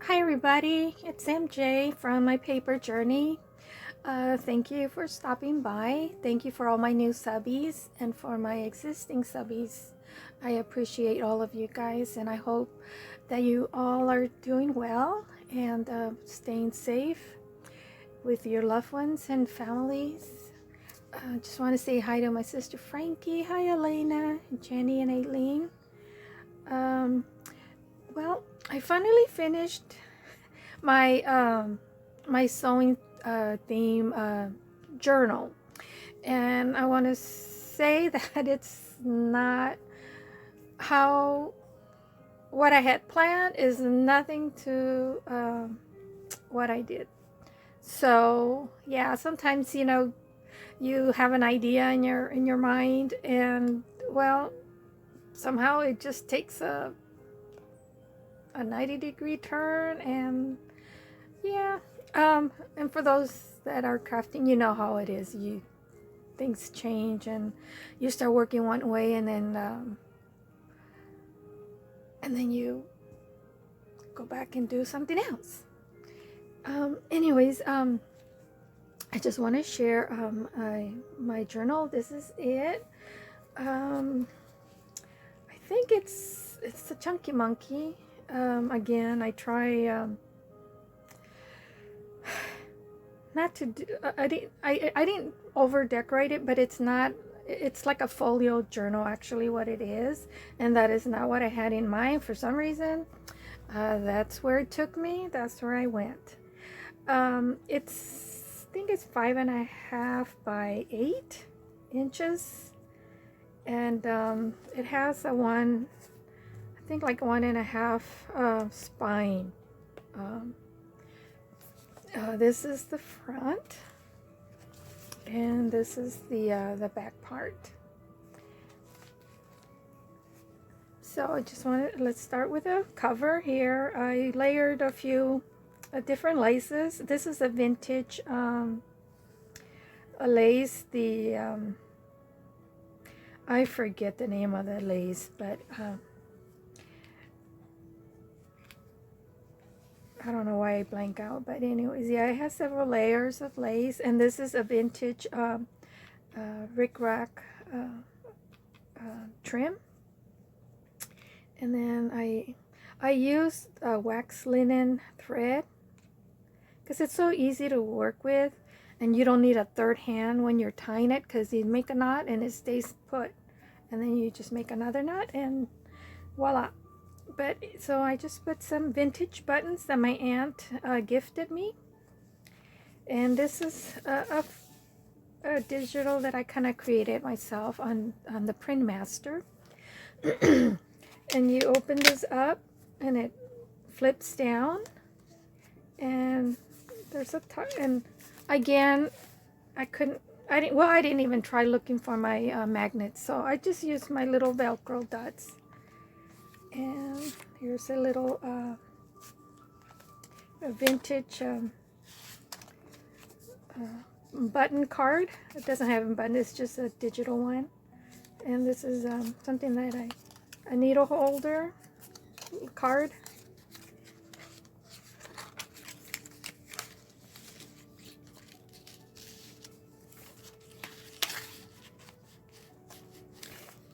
Hi everybody, it's MJ from My Paper Journey. Thank you for stopping by. Thank you for all my new subbies and for my existing subbies. I appreciate all of you guys and I hope that you all are doing well and staying safe with your loved ones and families. I just want to say hi to my sister Frankie. Hi Elena, Jenny and Aileen. Um, well, I finally finished my sewing theme journal, and I want to say that it's not how what I had planned is nothing to what I did. So yeah, sometimes you have an idea in your mind, and well, somehow it just takes a 90-degree turn, and yeah. And for those that are crafting, you know how it is. Things change, and you start working one way, and then you go back and do something else. Anyways, I just want to share my journal. This is it. I think it's a Chunky Monkey. Again, I try. Not to do, I didn't over decorate it, but it's not, it's like a folio journal actually what it is, and that is not what I had in mind for some reason. That's where it took me, that's where I went. I think it's 5.5 by 8 inches, and it has a one, I think like 1.5 spine. This is the front, and this is the back part. So I just wanted, let's start with a cover here. I layered a few different laces. This is a vintage a lace. I forget the name of the lace, but I don't know why I blank out, but anyways, yeah, it has several layers of lace, and this is a vintage rickrack trim. And then I used wax linen thread because it's so easy to work with, and you don't need a third hand when you're tying it, because you make a knot and it stays put, and then you just make another knot and voila. But so I just put some vintage buttons that my aunt gifted me, and this is a digital that I kind of created myself on the Print Master. And you open this up and it flips down, and there's a and again I didn't even try looking for my magnets, so I just used my little Velcro dots. And here's a little a vintage button card. It doesn't have a button, it's just a digital one. And this is something that a needle holder card.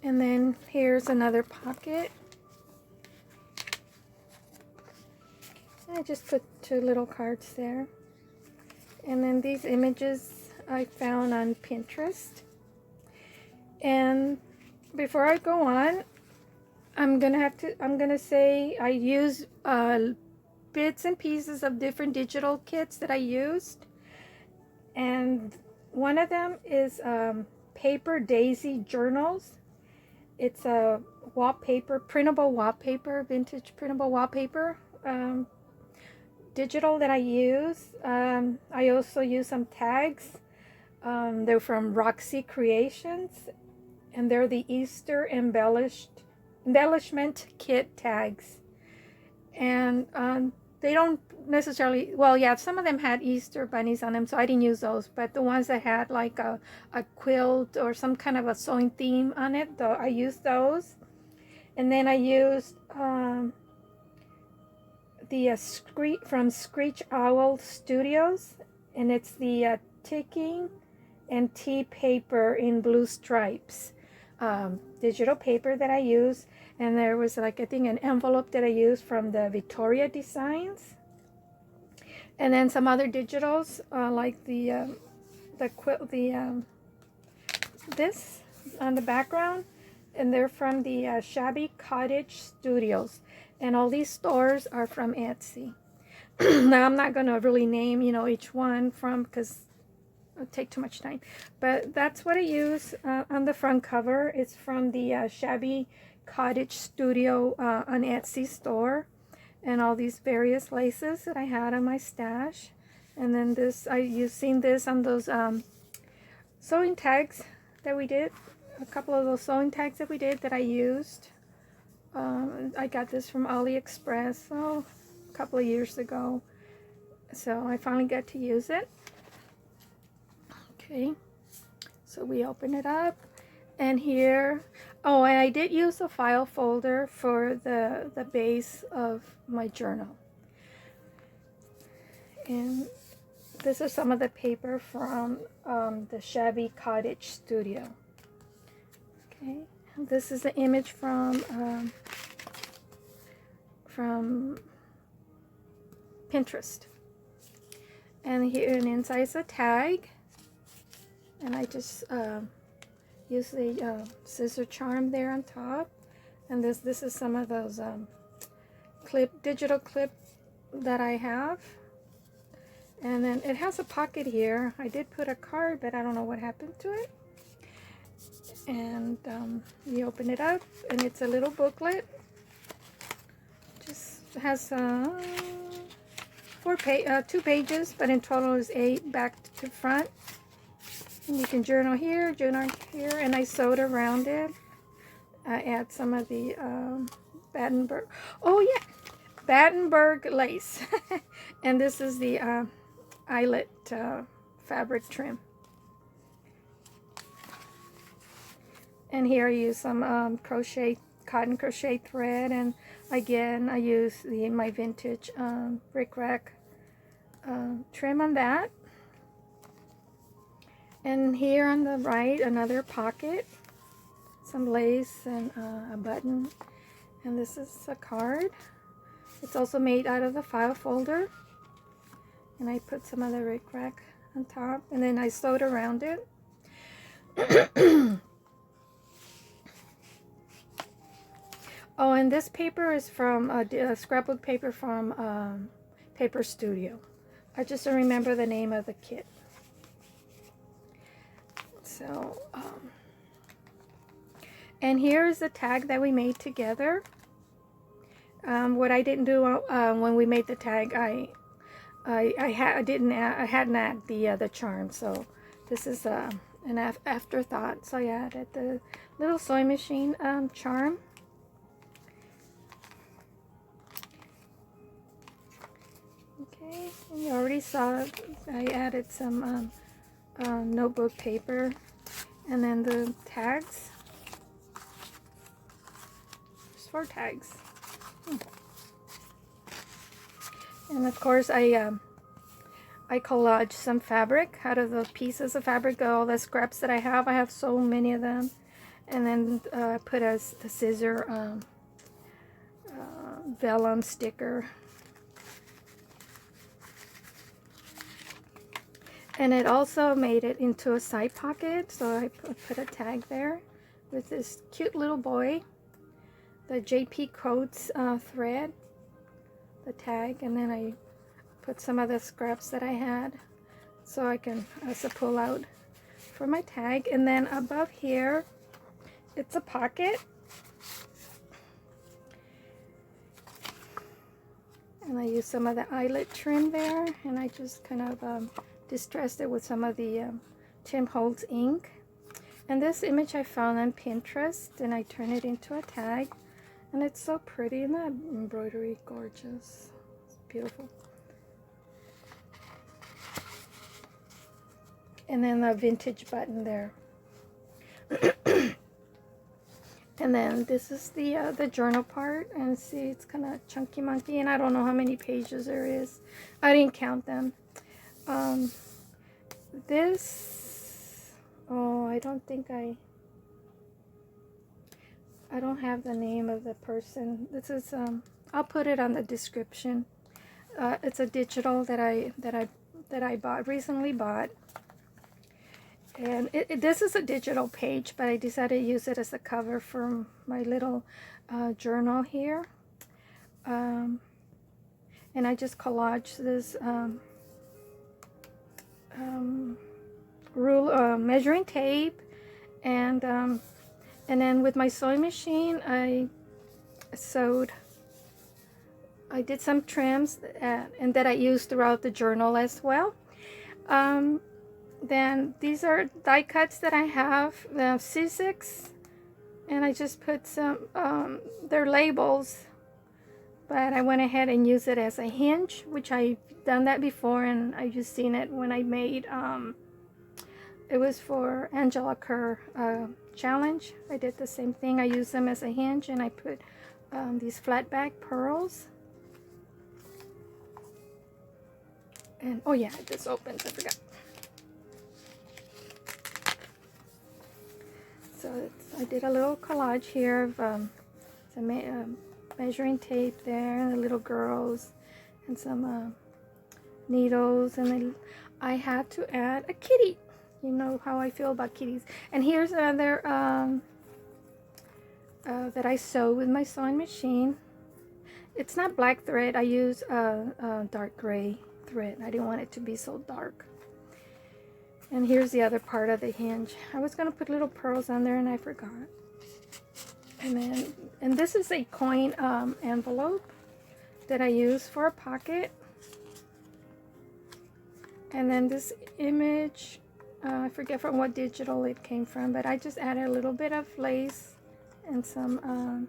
And then here's another pocket. I just put 2 little cards there. And then these images I found on Pinterest. And before I go on, I'm gonna say I use bits and pieces of different digital kits that I used, and one of them is PaperDaisyJournals. It's a wallpaper, printable wallpaper, vintage printable wallpaper digital that I use. I also use some tags. They're from Roxycreations, and they're the Easter embellishment kit tags. And they don't necessarily, well, yeah, some of them had Easter bunnies on them, so I didn't use those, but the ones that had like a quilt or some kind of a sewing theme on it, though, I used those. And then I used the from ScreechOwlStudios, and it's the Ticki and Tea paper in blue stripes. Digital paper that I use, and there was like I think an envelope that I used from the Victoria Designs, and then some other digitals like this on the background, and they're from the Shabby Cottage Studios, and all these stores are from Etsy. Now I'm not going to really name each one from, because it'll take too much time, but that's what I use on the front cover. It's from the Shabby Cottage Studio on Etsy store, and all these various laces that I had on my stash. And then this, you've seen this on those sewing tags that we did, a couple of those sewing tags that we did that I used. I got this from AliExpress a couple of years ago, so I finally got to use it. Okay, so we open it up, and here, oh, and I did use a file folder for the base of my journal. And this is some of the paper from the Shabby Cottage Studio. Okay, and this is the image from Pinterest. And here, and inside is a tag. And I just use the scissor charm there on top. And this is some of those digital clip that I have. And then it has a pocket here. I did put a card, but I don't know what happened to it. And you open it up, and it's a little booklet. Just has 2 pages, but in total is 8 back to front. And you can journal here, and I sewed around it. I add some of the Battenberg. Oh yeah, Battenberg lace, and this is the eyelet fabric trim. And here I use some cotton crochet thread, and again I use my vintage bric-a-brac trim on that. And here on the right, another pocket, some lace, and a button. And this is a card. It's also made out of the file folder. And I put some of the ric-rac on top, and then I sewed around it. Oh, and this paper is from a scrapbook paper from Paper Studio. I just don't remember the name of the kit. So, and here's the tag that we made together. What I didn't do when we made the tag, I hadn't added the charm. So this is an afterthought. So I added the little sewing machine charm. Okay, and you already saw I added some notebook paper, and then the tags. There's 4 tags. And of course I collaged some fabric out of the pieces of fabric, all the scraps that I have. I have so many of them. And then put the scissor vellum sticker. And it also made it into a side pocket, so I put a tag there with this cute little boy, the JP Coats thread, the tag, and then I put some of the scraps that I had so I can also pull out for my tag. And then above here, it's a pocket. And I use some of the eyelet trim there, and I just kind of distressed it with some of the Tim Holtz ink. And this image I found on Pinterest, and I turned it into a tag, and it's so pretty. Isn't that embroidery gorgeous? It's beautiful. And then the vintage button there. And then this is the journal part, and see, it's kind of chunky monkey, and I don't know how many pages there is. I didn't count them. This, oh, I don't think I don't have the name of the person. This is I'll put it on the description. It's a digital that I recently bought. And this is a digital page, but I decided to use it as a cover for my little journal here. And I just collaged this measuring tape, and then with my sewing machine I did some trims and that I used throughout the journal as well. Then these are die cuts that I have, the C6, and I just put some, they're labels, but I went ahead and used it as a hinge, which I've done that before, and I've just seen it when I made, it was for Angela Kerr challenge. I did the same thing. I used them as a hinge, and I put these flat back pearls. And, oh yeah, this opens, I forgot. So I did a little collage here of some measuring tape there, and the little girls, and some needles, and then I had to add a kitty. You know how I feel about kitties. And here's another that I sew with my sewing machine. It's not black thread. I use dark gray thread. I didn't want it to be so dark. And here's the other part of the hinge. I was gonna put little pearls on there and I forgot. And this is a coin envelope that I use for a pocket. And then this image, I forget from what digital it came from, but I just added a little bit of lace and some,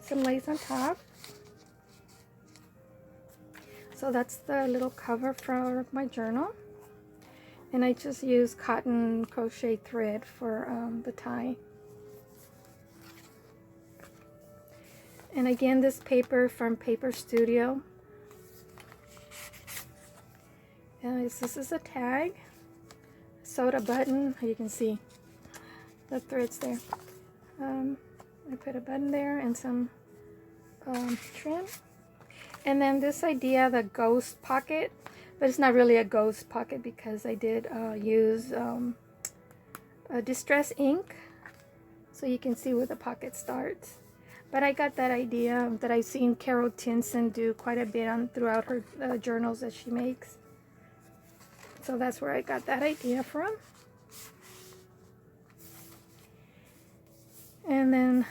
some lace on top. So that's the little cover for my journal. And I just use cotton crochet thread for the tie. And again, this paper from Paper Studio. And this is a tag. Sewed a button. You can see the threads there. I put a button there and some trim. And then this idea, the ghost pocket, but it's not really a ghost pocket because I did use distress ink, so you can see where the pocket starts. But I got that idea that I've seen Carol Tinson do quite a bit throughout her journals that she makes. So that's where I got that idea from. And then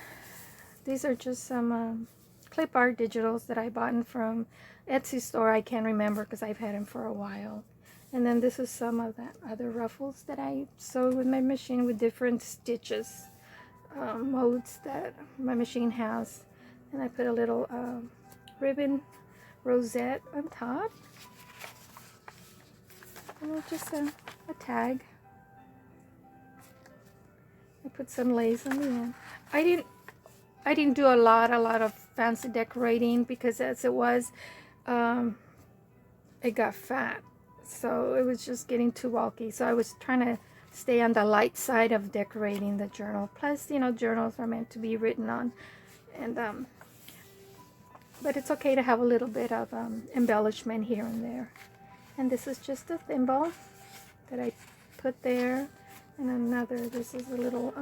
these are just some clip art digitals that I bought from Etsy store. I can't remember because I've had them for a while. And then this is some of the other ruffles that I sewed with my machine with different stitches, modes that my machine has. And I put a little ribbon rosette on top. And just a tag. I put some lace on the end. I didn't do a lot of fancy decorating because as it was, it got fat. So it was just getting too bulky. So I was trying to stay on the light side of decorating the journal. Plus, you know, journals are meant to be written on. And but it's okay to have a little bit of embellishment here and there. And this is just a thimble that I put there. And another, this is a little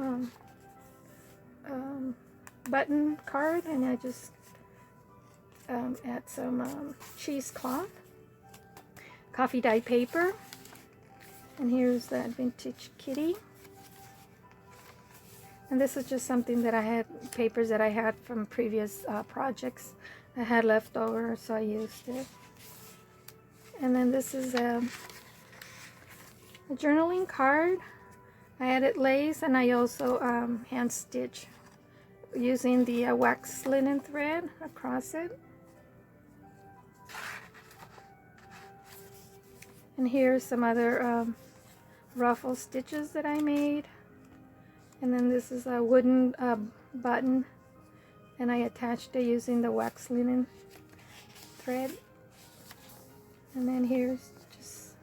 button card, and I just add some cheesecloth, coffee dye paper, and here's that vintage kitty. And this is just something that I had, papers that I had from previous projects I had left over, so I used it. And then this is a journaling card. I added lace, and I also hand stitch using the wax linen thread across it. And here's some other ruffle stitches that I made. And then this is a wooden button, and I attached it using the wax linen thread. And then here's just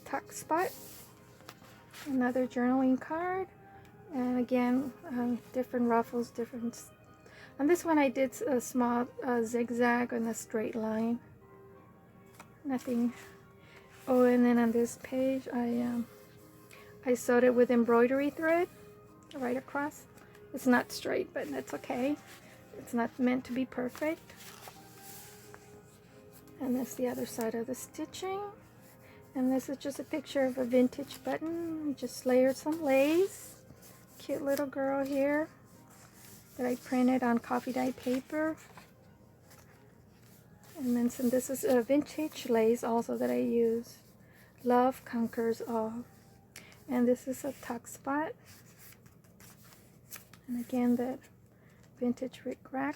a tuck spot, another journaling card, and again different ruffles, different. On this one I did a small zigzag and a straight line, nothing. Oh, and then on this page I sewed it with embroidery thread right across. It's not straight, but that's okay. It's not meant to be perfect. And that's the other side of the stitching. And this is just a picture of a vintage button. I just layered some lace. Cute little girl here that I printed on coffee dye paper. And then this is a vintage lace also that I use. Love conquers all. And this is a tuck spot. And again, that vintage rickrack.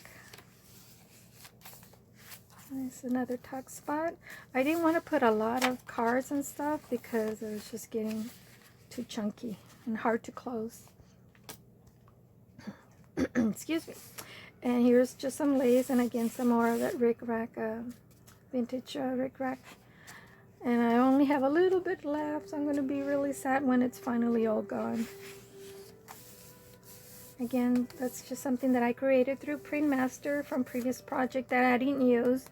And it's another tuck spot. I didn't want to put a lot of cards and stuff because it was just getting too chunky and hard to close. Excuse me. And here's just some lace, and again some more of that rickrack, vintage rickrack. And I only have a little bit left, so I'm going to be really sad when it's finally all gone. Again, that's just something that I created through Print Master from previous project that I didn't use,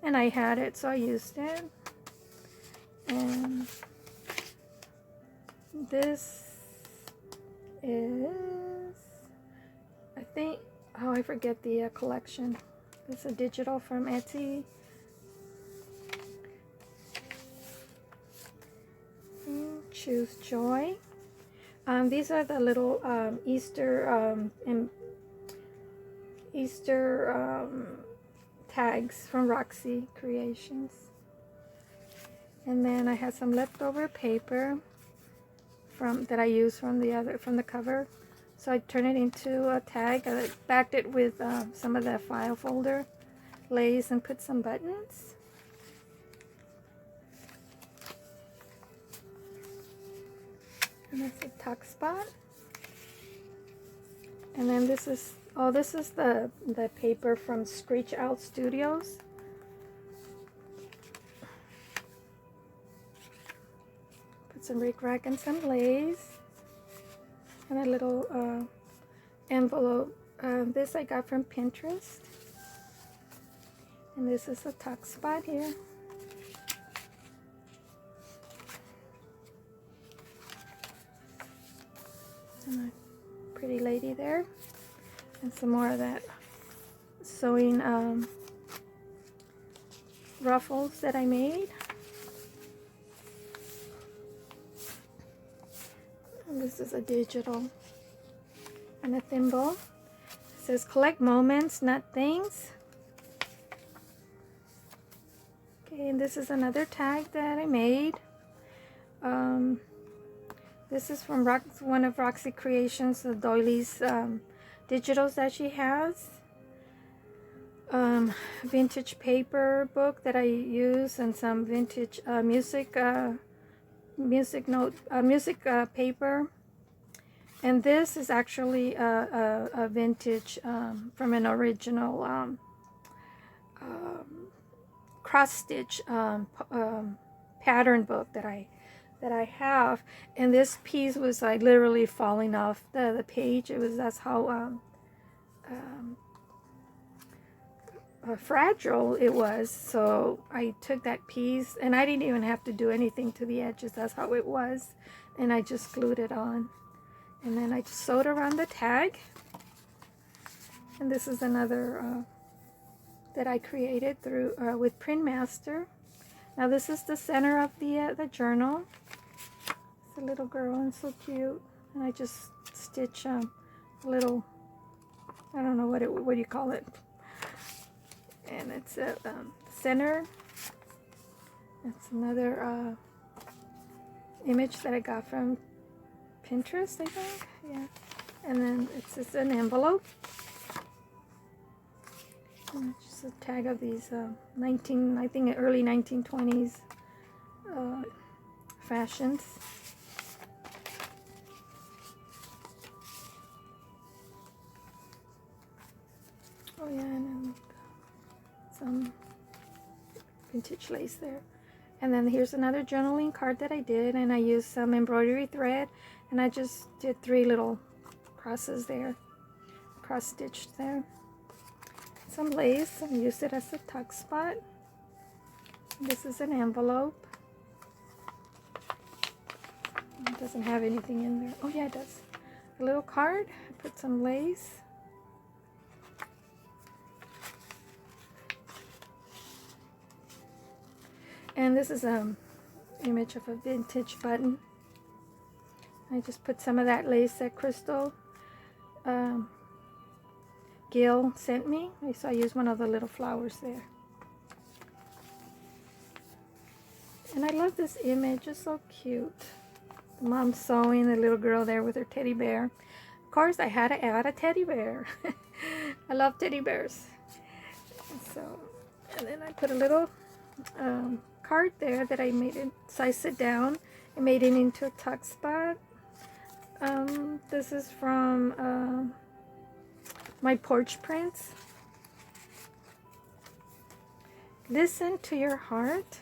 and I had it, so I used it. And this is, I think, oh, I forget the collection. It's a digital from Etsy. Choose Joy. These are the little Easter tags from Roxycreations. And then I had some leftover paper that I used from the cover. So I turned it into a tag. I backed it with some of the file folder lace and put some buttons. And that's a tuck spot. And then this is the paper from ScreechOwlStudio. Put some rickrack and some lace. And a little envelope. This I got from Pinterest. And this is a tuck spot here. And a pretty lady there. And some more of that sewing ruffles that I made. And this is a digital and a thimble. It says collect moments, not things. Okay, and this is another tag that I made. This is from one of Roxycreations, the doilies digitals that she has. Vintage paper book that I use, and some vintage music paper. And this is actually a vintage from an original cross stitch pattern book that I have. And this piece was like literally falling off the page. That's how fragile it was. So I took that piece, and I didn't even have to do anything to the edges. That's how it was, and I just glued it on. And then I just sewed around the tag. And this is another that I created through with Print Master. Now this is the center of the journal. It's a little girl and so cute. And I just stitch a little, I don't know what you call it. And it's a center. It's another image that I got from Pinterest, I think. Yeah. And then it's just an envelope. And just a tag of these I think early 1920s fashions. yeah, and then some vintage lace there. And then here's another journaling card that I did, and I used some embroidery thread, and I just did 3 little crosses there, cross stitched there. Some lace and used it as a tuck spot. This is an envelope. It doesn't have anything in there. Oh yeah, it does. A little card. I put some lace. And this is an image of a vintage button. I just put some of that lace that Crystal Gil sent me. So I used one of the little flowers there. And I love this image. It's so cute. The mom sewing, the little girl there with her teddy bear. Of course, I had to add a teddy bear. I love teddy bears. And then I put a little card there that I made it, sized it down and made it into a tuck spot. This is from my porch prints. Listen to your heart.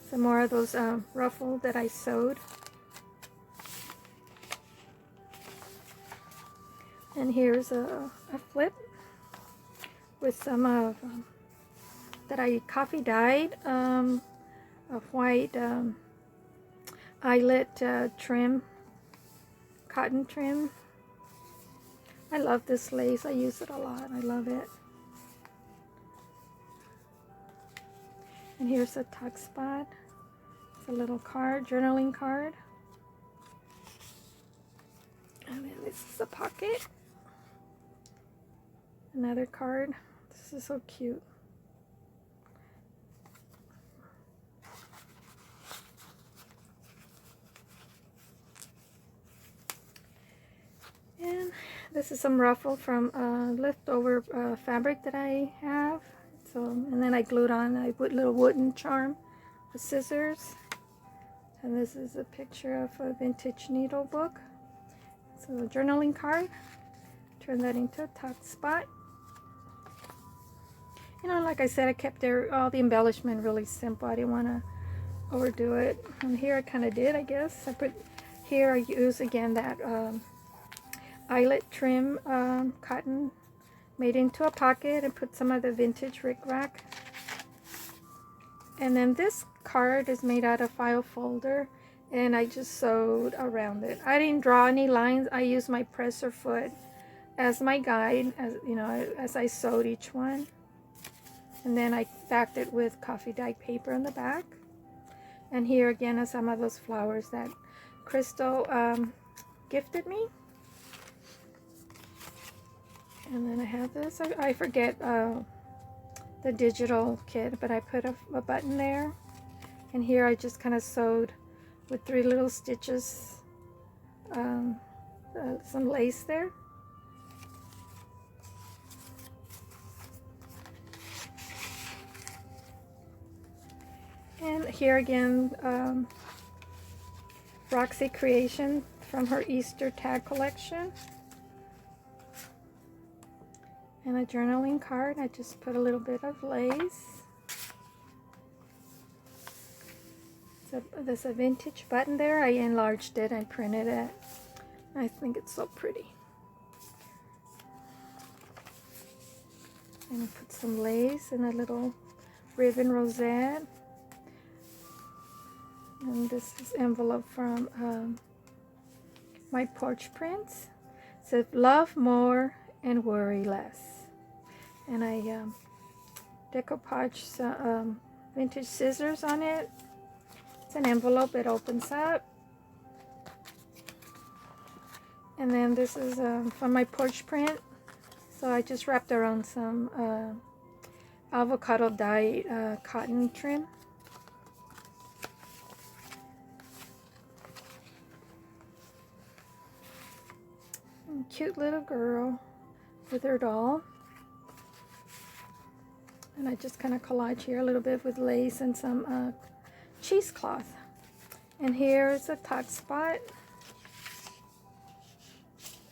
Some more of those ruffle that I sewed. And here's a flip with some of that I coffee dyed of white eyelet trim, cotton trim. I love this lace. I use it a lot. I love it. And here's a tuck spot. It's a little card, journaling card. And then this is a pocket. Another card. This is so cute. And this is some ruffle from leftover fabric that I have. So, and then I glued on a little wooden charm with scissors. And this is a picture of a vintage needle book. So a journaling card. Turn that into a tuck spot. You know, like I said, I kept all the embellishment really simple. I didn't want to overdo it. And here I kind of did, I guess. I put here, I use again that eyelet trim cotton, made into a pocket, and put some of the vintage rickrack. And then this card is made out of file folder, and I just sewed around it. I didn't draw any lines. I used my presser foot as my guide, as you know, as I sewed each one. And then I backed it with coffee dyed paper on the back. And here again are some of those flowers that Crystal gifted me. And then I have this. I forget the digital kit, but I put a button there. And here I just kind of sewed with 3 little stitches some lace there. And here again, Roxycreations from her Easter tag collection. And a journaling card. I just put a little bit of lace. So there's a vintage button there. I enlarged it and printed it. I think it's so pretty. And I put some lace and a little ribbon rosette. And this is envelope from my porch prints. It says love more and worry less. And I decoupaged some vintage scissors on it. It's an envelope. It opens up. And then this is from my porch print. So I just wrapped around some avocado dye cotton trim. Cute little girl with her doll. And I just kind of collage here a little bit with lace and some cheesecloth. And here's a tuck spot.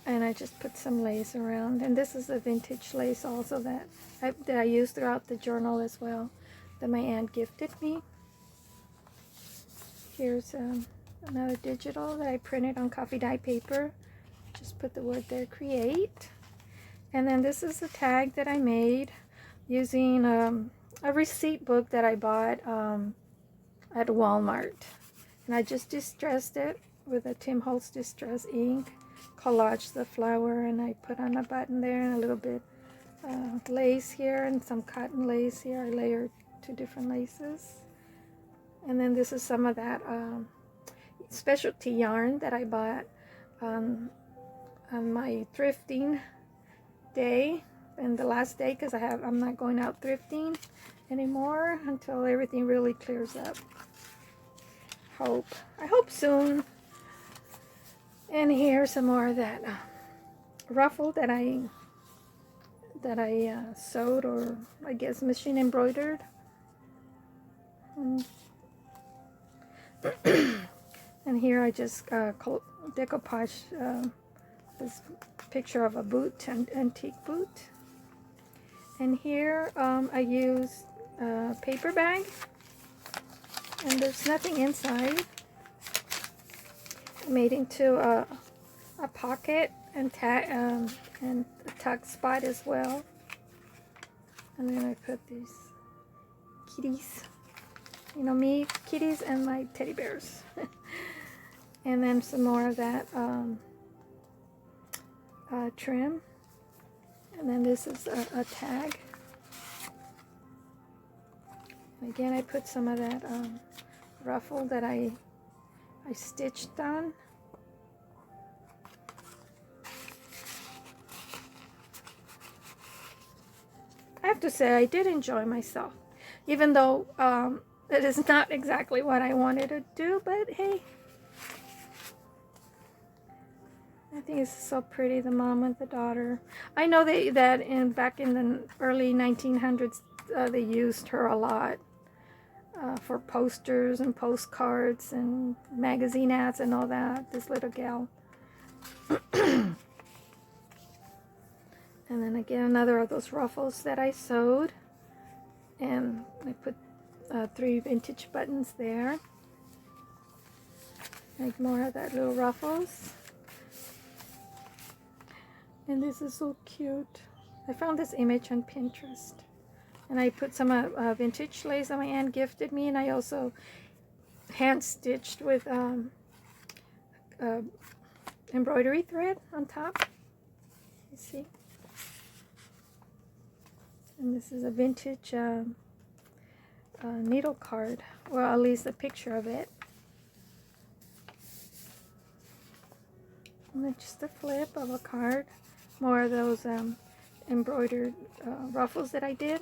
And I just put some lace around. And this is the vintage lace also that I use throughout the journal as well, that my aunt gifted me. Here's another digital that I printed on coffee dye paper. Just put the word there, create. And then this is the tag that I made using a receipt book that I bought at Walmart. And I just distressed it with a Tim Holtz Distress ink, collaged the flower, and I put on a button there and a little bit lace here and some cotton lace here. I layered 2 different laces. And then this is some of that specialty yarn that I bought on my thrifting day, and the last day, because I'm not going out thrifting anymore until everything really clears up. I hope soon. And here's some more of that ruffle that I sewed, or I guess machine embroidered. And here I just decoupaged this picture of a boot, an antique boot. And here I used a paper bag, and there's nothing inside. I made into a pocket and a tuck spot as well. And then I put these kitties, you know me, kitties and my teddy bears. And then some more of that trim. And then this is a tag. And again, I put some of that ruffle that I stitched on. I have to say, I did enjoy myself, even though it is not exactly what I wanted to do, but hey, I think it's so pretty, the mom and the daughter. I know that back in the early 1900s, they used her a lot for posters and postcards and magazine ads and all that, this little gal. And then again, another of those ruffles that I sewed. And I put 3 vintage buttons there. Make more of that little ruffles. And this is so cute. I found this image on Pinterest. And I put some vintage lace that my aunt gifted me. And I also hand stitched with embroidery thread on top. You see? And this is a vintage needle card, or at least a picture of it. And then just a flip of a card. More of those embroidered ruffles that I did.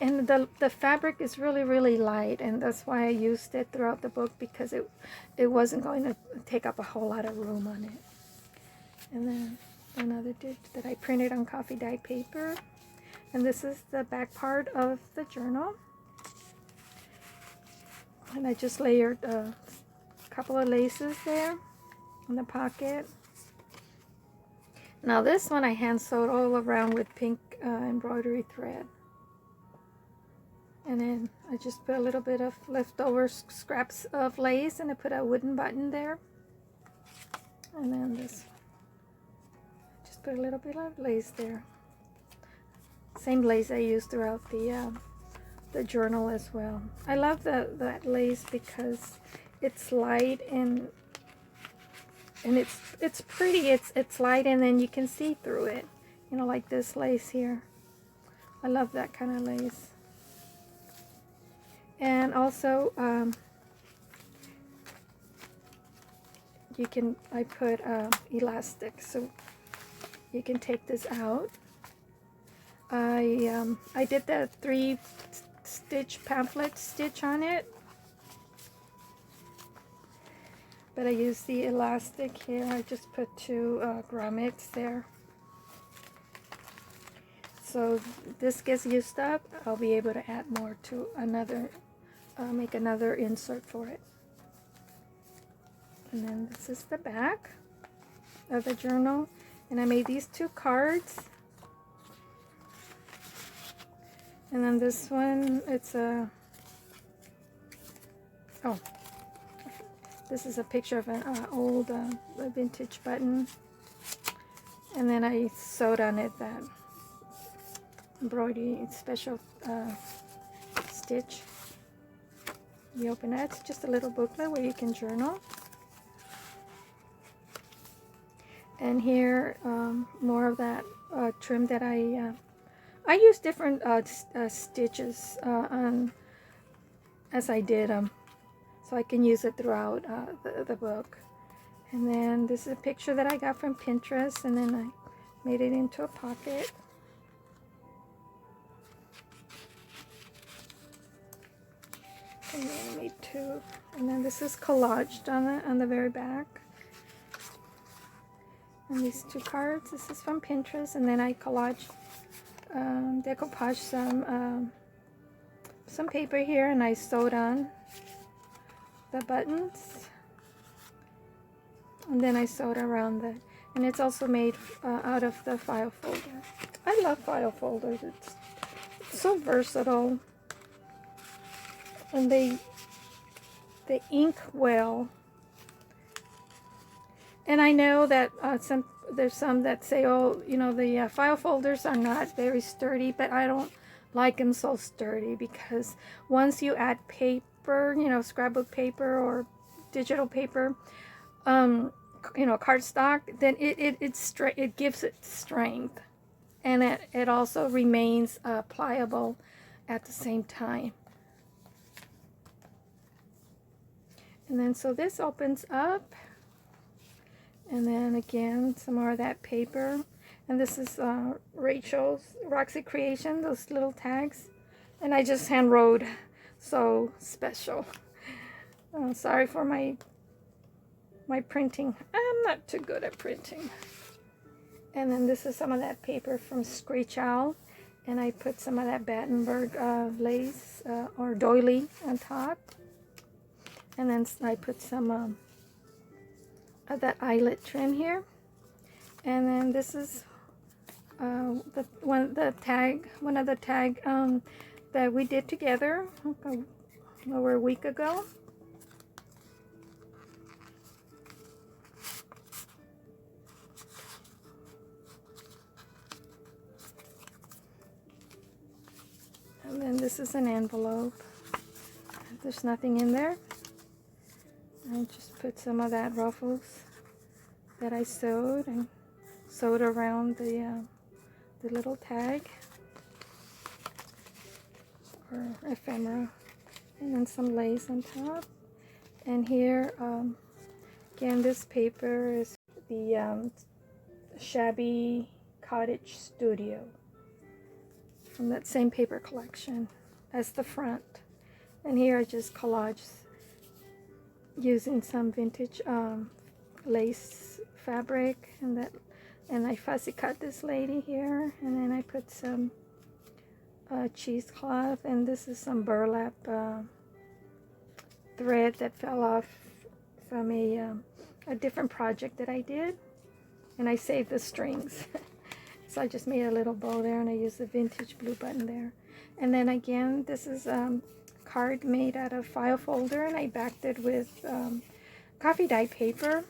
And the fabric is really, really light, and that's why I used it throughout the book, because it wasn't going to take up a whole lot of room on it. And then another ditch that I printed on coffee dye paper. And this is the back part of the journal. And I just layered a couple of laces there in the pocket. Now this one I hand sewed all around with pink embroidery thread. And then I just put a little bit of leftover scraps of lace, and I put a wooden button there. And then this, just put a little bit of lace there. Same lace I used throughout the journal as well. I love that lace because it's light and it's pretty. It's light, and then you can see through it. You know, like this lace here. I love that kind of lace. And also, I put elastic, so you can take this out. I did the 3 stitch pamphlet stitch on it, but I used the elastic here. I just put 2 grommets there. So this gets used up, I'll be able to add more to another, make another insert for it. And then this is the back of the journal. And I made these 2 cards. And then this one, it's a, oh, this is a picture of an old vintage button. And then I sewed on it that embroidery special stitch. You open it, it's just a little booklet where you can journal. And here, more of that trim that I use different stitches on as I did them, so I can use it throughout the book. And then this is a picture that I got from Pinterest, and then I made it into a pocket. And then I made 2, and then this is collaged on the very back. And these 2 cards, this is from Pinterest, and then I collaged, decoupaged some paper here, and I sewed on the buttons, and then I sewed around and it's also made out of the file folder. I love file folders. It's so versatile, and they ink well. And I know that there's some that say, oh, you know, the file folders are not very sturdy, but I don't like them so sturdy, because once you add paper, you know, scrapbook paper or digital paper, you know, cardstock, then it gives it strength, and it also remains pliable at the same time. And then so this opens up. And then again, some more of that paper. And this is Rachel's Roxycreations, those little tags. And I just hand wrote, so special. Sorry for my printing. I'm not too good at printing. And then this is some of that paper from ScreechOwl. And I put some of that Battenberg lace or doily on top. And then I put some of that eyelet trim here. And then this is one of the tag that we did together over a week ago. And then this is an envelope. There's nothing in there. I just put some of that ruffles that I sewed and sewed around the little tag or ephemera, and then some lace on top. And here again, this paper is the Shabby Cottage Studio from that same paper collection as the front. And here I just collaged using some vintage lace fabric, and I fussy cut this lady here, and then I put some cheesecloth, and this is some burlap thread that fell off from a different project that I did, and I saved the strings. So I just made a little bow there, and I used the vintage blue button there. And then again, this is card made out of file folder, and I backed it with coffee dye paper.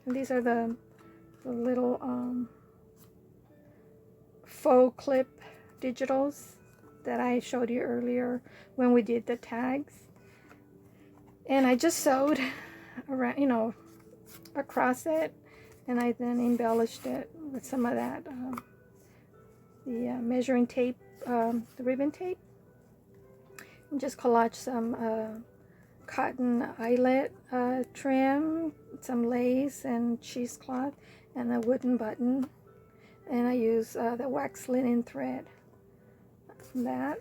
And these are the little faux clip digitals that I showed you earlier when we did the tags. And I just sewed around, you know, across it, and I then embellished it with some of that the measuring tape, the ribbon tape, and just collaged some cotton eyelet trim, some lace and cheesecloth, and a wooden button. And I use the wax linen thread from that.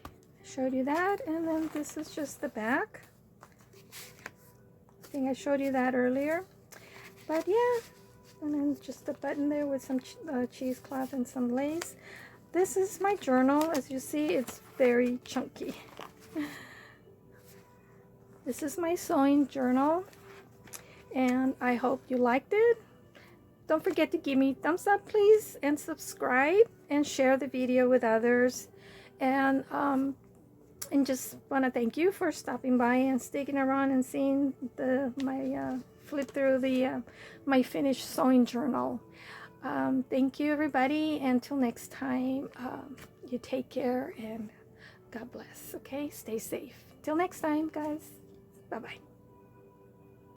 I showed you that, and then this is just the back. I think I showed you that earlier. But yeah, and then just a button there with some cheesecloth and some lace. This is my journal. As you see, it's very chunky. This is my sewing journal, and I hope you liked it. Don't forget to give me thumbs up, please, and subscribe and share the video with others. And just want to thank you for stopping by and sticking around and seeing my flip through the my finished sewing journal. Thank you, everybody. Until next time, you take care and God bless. Okay, stay safe. Till next time, guys. Bye bye.